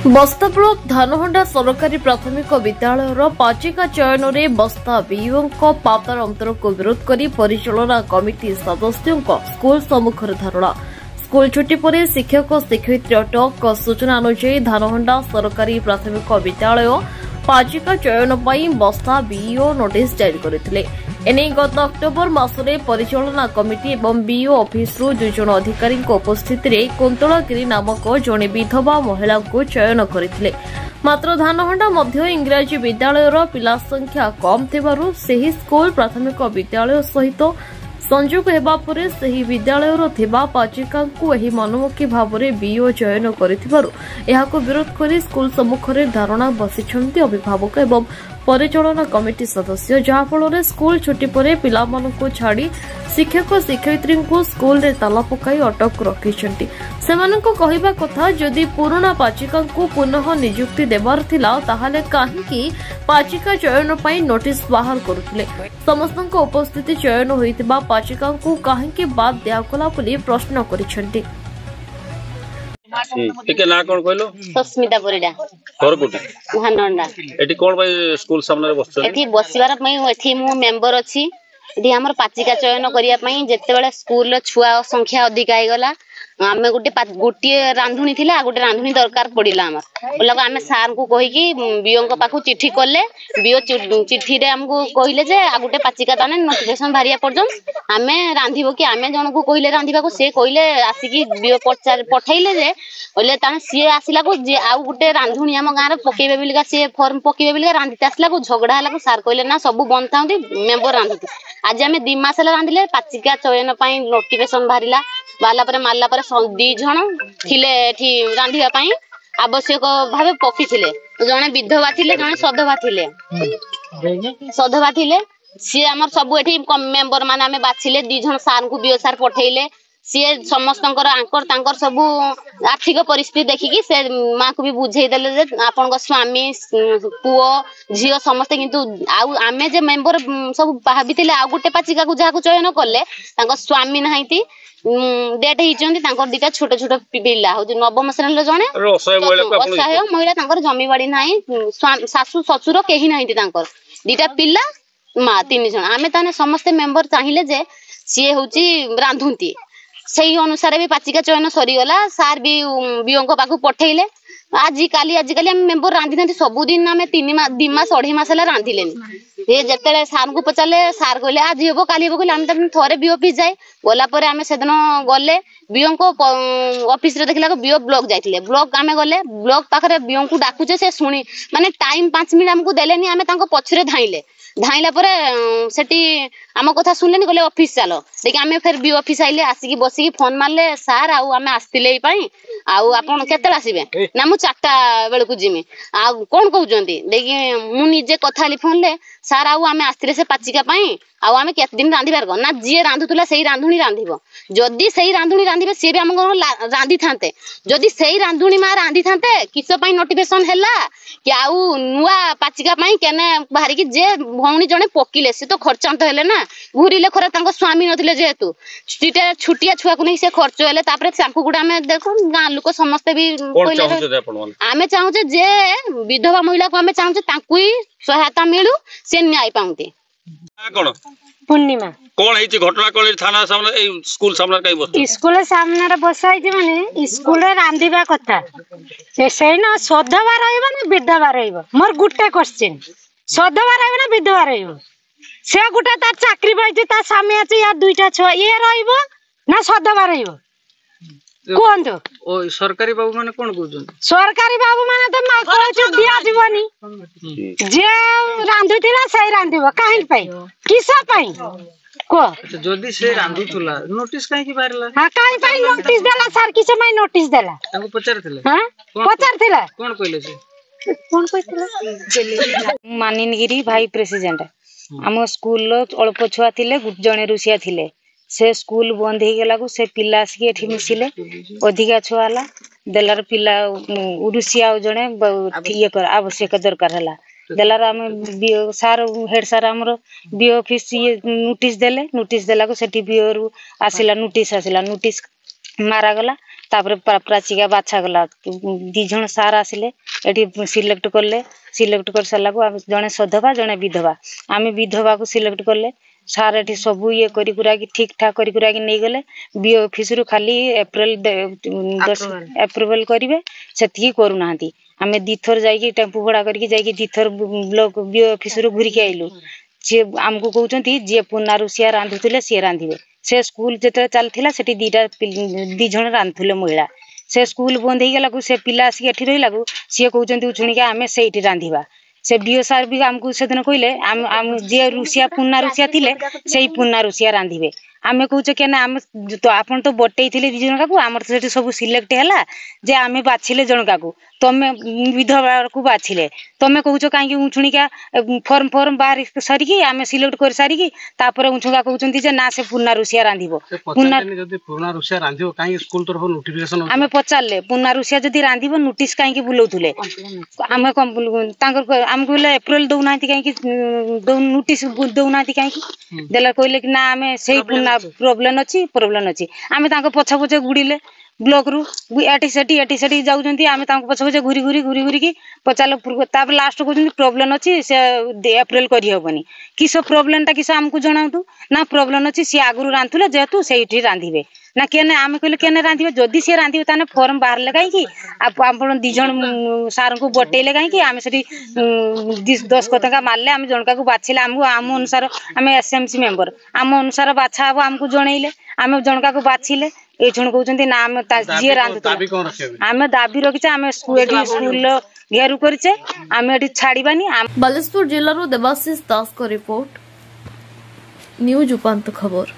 बस्ता ब्लॉक धानहंडा सरकारी प्राथमिक विद्यालय पाचिका चयन में बस्ता बीओ पातार अंतर को विरोध कर परिचालना कमिटी सदस्यों स्कूल सम्मुखें धारणा। स्कूल छुट्टी पर शिक्षक शिक्षयित्री अटक। सूचना अनुसार धानहंडा सरकारी प्राथमिक विद्यालय पाचिका चयन पर बस्ता बीओ नोटिस जारी करते। एने गत अक्टोबर मासरे परिचालना कमिटी एवं बीओ ऑफिसरू 2 जन अधिकारी उपस्थित कुंतलगिरी नामक जड़े विधवा महिला को चयन करते। मात्र धानहंडा मध्य इंग्राजी विद्यालय पिला संख्या कम थिबारु सेही स्कूल प्राथमिक विद्यालय सहित संयोग हेबा परे सेही विद्यालयर थिबा पाचिका को एही मनमुखी भावरे बीओ चयन करिथिबारु एहाको विरोध करी स्कूल सम्मुखरे धारणा बसिछन्ति अभिभावक एवं परिचालना कमिटी सदस्य। जहाँफल स्कूल छुट्टी पर पिलामानंकु छाड़ी शिक्षक शिक्षयित्री को स्कूल रे ताला पकाई अटक रखिछन्ति। सेमानंको कहिबा कथा जदि पुराना पाचिका को पुनः नियुक्ति देबार थिला ताहाले काहेकि पाचिका चयन पई नोटिस बाहर करुथिले। समस्तंको उपस्थिति चयन होइतिबा पाचिका को काहेकि बाद दियागला बोली प्रश्न करिछन्ति। टिके ना कोन कहलो सस्मिता परिडा तोर कोठी धानहंडा एटी कोन भाई स्कूल सामने बसछ एठी बसिबार पई एठी मु मेंबर अछि। एठी हमर पाचिका चयन करिया पई जत्ते बेले स्कूल रो छुआ संख्या अधिक आइ गला आमे गोटे रांधुनी थिला गोटे रांधुनी दरकार पड़िला हमर बोलको आमे सार को कहि कि बीओ को पाखु चिट्ठी करले बीओ चिट्ठी रे हमको कहिले जे आ गोटे पाचिका ताने नोटिफिकेशन भारिया परजम आमे रांधिबो कि आमे जण को कहिले रांधिबा को से कहिले आसी कि बीओ पठाइले जे बोले ताने सी आसिला को जे आ गोटे रांधुनी हम गां रे पकेबे बिलगा से फॉर्म पकेबे बिलगा रांधिते आसिला को झगड़ा हला को सार कहिले ना सब बंद थाउंती मेंबर रांधुती। आज आमे 2 मास हला रांधिले पाचिका चयन पई नोटिफिकेशन भारिला बाला पर मारला पर 2 जण थिले एठी रांधिबा पई आवश्यक भाबे पकी थिले। जणे विधवा थिले जणे सधवा थिले सी हमर सब एठी मेंबर माने आमे बाछिले 2 जण सार को बीओ सार पठेइले सी समस्तंकर आंकर तांकर सब आर्थिक परिस्थिति देखिकी से मां को भी बुझेई देले जे आपन स्वामी पुओ झियो समस्त किंतु आमे जे मेंबर सब भाबितिले आ गुटे पाचिका को जाहा को चयन करले तांको स्वामी नाहिती डेट हिचंती तांकर दिटा छोट छोट पिला हो नवम श्रेणी जणे असहाय महिला तांकर जमी बाड़ी नाही सासु ससुर केही नाहिती तांकर दिटा पिला मा 3 जण आमे ताने समस्त मेंबर चाहिले जे सी होची रांधुंती सही अनुसार भी पाचिका चयन सरी गला सार भी बीओ को पाखु पठेइले आज काली हम मेंबर रांधि नांती सब दिन हमें 2 मास 2.5 मास हला रांधिलेनी ये जतेले सार को पचाले सार कहले आज हेबो काली हेबो कहले हम त थोरे बीओ ऑफिस जाय गोला परे हमें सेदन गले बीओ को ऑफिस रे देखला को बीओ ब्लॉक जाइतिले ब्लॉक आमे गले ब्लॉक पाखरे बीओ को डाकुचे से सुनी माने टाइम 5 मिनिट हमको देलेनी आमे तांको पछरे धाइला परे सेठी आम कथा सुनलेनी कहले ऑफिस चलो देखि आमे फिर बी ऑफिस आइले आसिकी बसिकी फोन मारले सार आउ आमे आस्तिले पई आउ आपन केते आसीबे ना मु 4टा बेल को जिमी आ कोन कहउजंती देखि मु निजे कथा ली फोन ले सार आउ आमे आस्तिले से पाचिका पई आउ आमे केते दिन रांधिबार ग ना जे रांधुतला सेही रांधुनी रांधिबो जदी सेही रांधुनी रांधिबे से भी हम रांधि थांते जदी सेही रांधुनी मा रांधि थांते किस पई नोटिफिकेशन हैला कि आउ नुआ पाचिका पई केने बाहरी कि जे भौणी जणे पकिले से तो खर्चांत हेले ना घुरिले खरा तांको स्वामी नथिले जेहेतु छुटिया छुआ को नहीं से खर्च हेले तापरे सांकु गुडा में देखो गां लोक समस्त भी कहले आमे चाहू जे विधवा महिला को आमे चाहू तांकु ही सहायता मिलू से न्याय पाउते कोन पूर्णिमा कोन हेची घटना कोली थाना सामने ए स्कूल सामने काई बस स्कूल सामने रे बसाई जे माने स्कूल रे रांधिबा कथा से सेना सधवा रहइबो ना विधवा रहइबो मोर गुटे क्वेश्चन सधवा रहइबो ना विधवा रहइबो से गुटा तार चाकरी पाइछि ता सामे अछि या 2टा छ ये रहइबो ना सधवा रहइबो कोंतो ओ सरकारी बाबू माने कोन कहउछन सरकारी बाबू माने त मा कहछ दिया जीवनी जे रांधुतिला सही रांधिबो काहे पई किसा पई को जदी से रांधुतुला नोटिस काहे की बारला हां काहे पई नोटिस देला सर किसे पई नोटिस देला ताको पचारथिले हां पचारथिला कोन कहले से कोन कहथिला मानिनगिरी भाई प्रेसिडेंट हम स्कूल अल्प छुआ थिले जणे रुसिया थिले से स्कूल बंद हो गला को से पिला आसिक एठी मिसिले अधिका छुआला देलार पिला रुसिया जणे ये कर आवश्यक दरकार हला देलार हम सार हेड सार हमर बी ऑफिस ये नोटिस देला को सेठी बीओ रु आसिला नोटिस मारा गला तापर प्राचिका बाछा गला 2 जण सार आसिले एठी सिलेक्ट करले सिलेक्ट कर सरला को जने सधवा जने विधवा आमे विधवा को सिलेक्ट करले सार एठी सब ये करी कुरा की ठीक ठाक करी कुरा की नहीं गले बी ऑफिस रु खाली अप्रैल 10 अप्रूवल करिवे सेती करू नांती आमे दिथर जाई टेम्पो भड़ा करके जाई दिथर ब्लॉक बी ऑफिस रु घुरी के आइलु जे हमको कहउचंती जे पुनारुसिया रांधुतिले से रांधिबे से स्कूल जते चलथिला सेठी 2 जण रांधुले महिला से स्कूल बंद हो गला से पिला आसिक एठी रहिला को से कहउचंती उछुणी आमे सेठी रांधिबा से बीओ सार भी हमको से दिन कहले हम जे रुसिया पुन्ना रुसिया थिले सेही पुन्ना रुसिया रांधिबे आमे कहउचे केना हम तो आपन तो बटै थिले 2 जण का हमर सेठी सब सिलेक्ट हैला जे आमे बाछिले जण का तमे विधवा को बाछिले तमे कहउचो काई उछुणिका फॉर्म बाहर सरी की आमे सिलेक्ट कर सारी की तापर उछुगा कहउचंती जे ना से पुन्ना रुसिया रांधिबो पुन्ना जदी पुन्ना रुसिया रांधिबो काई स्कूल तरफ नोटिफिकेशन आमे पचारले पुन्ना रुसिया जदी रांधिबो नोटिस काई की बुलौथुले आमे तांकर आम कहले अप्रैल दउ नांती काई की नोटिस दउ नांती काई की देला कहले कि ना आमे सेही पुन्ना प्रॉब्लम अछि आमे तांको पछा पछा गुडीले ब्लॉक रु एटी सेटी जाउचंती आमे तांको पछा पछा घुरी की पचालो तापर लास्ट कहउचंती प्रॉब्लम अछि से अप्रैल करी होबनी किस प्रॉब्लम ता किस हमको जणाउतु ना प्रॉब्लम अछि से आगुरु रांधुले जेतु सेठी रांधिबे ना केने आमे कहले केने रांधिबे जदी से रांधिबे ताने फॉर्म बाहर ले काई की आपण 2 जण सार को बटेले काई की आमे सेठी 10 कथा का मारले आमे जनका को बाछिले आम अनुसार आमे एसएमसी मेंबर आम अनुसार बाछा हबो हमको जणैले आमे जनका को बाछिले ए छण कहउचंती ना आमे जे रांधु आमे दाबी रखिचे आमे स्कूल घेरू करिचे आमे एठी छाड़ीबानी बालेश्वर जिल्ला रो देवाशीष दास को रिपोर्ट न्यूज उपांत खबर।